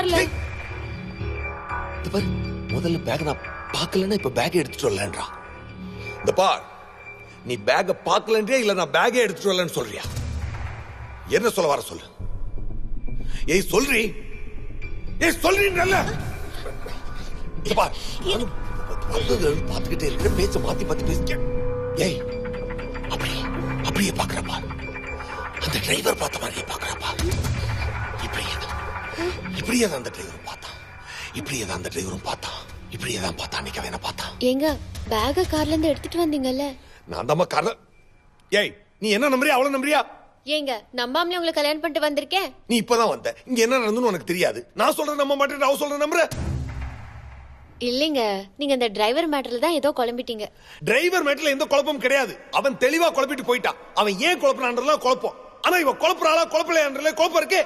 கார்ல. முதல்ல பேக் நான் பார்க்கலன்னா இப்ப பேக் எடுத்துட்டு வரலன்றா. இந்த பார், நீ பேக பார்க்கலன்றே இல்ல நான் பேக்கே எடுத்துட்டு வரலன்னு சொல்றியா? என்ன சொல்ல வர சொல்லு. ஏய் சொல்றி, ஏய் சொல்றீங்கல்ல. இந்த பார், பார்த்துக்கிட்டே இருக்கிற பேச்ச மாத்தி மாத்தி பேசிக்க. ஏய் அப்படியே பாக்குறப்பா, அந்த டிரைவர் பார்த்த மாதிரியே பாக்குறப்பா. இப்படியே தான் அந்த டிரைவரும் பார்த்தான், இப்படியே தான் அந்த டிரைவரும் பார்த்தான், இப்படியே தான் பார்த்தான். அன்னைக்கு அவன் என்ன பார்த்தான்? ஏங்க பேக கார்ல இருந்து எடுத்துட்டு வந்தீங்கல்ல. நான் தான் கார்ல. ஏய் நீ என்ன நம்புறியா அவள நம்புறியா? ஏங்க நம்பாமலே உங்களை கல்யாணம் பண்ணிட்டு வந்திருக்கேன். நீ இப்பதான் வந்த, இங்க என்ன நடந்துன்னு உனக்கு தெரியாது. நான் சொல்றேன் நம்ப மாட்டேன், அவ சொல்ற நம்புற. இல்லைங்க, நீங்க இந்த டிரைவர் மேட்டர்ல தான் ஏதோ குழம்பிட்டீங்க. டிரைவர் மேட்டர்ல எந்த குழப்பமும் கிடையாது. அவன் தெளிவா குழப்பிட்டு போயிட்டான். அவன் ஏன் குழப்பினான்றதுலாம் குழப்பம். ஆனா இவ குழப்பறாளா குழப்பலையான்றதுல குழப்பம் இருக்கு.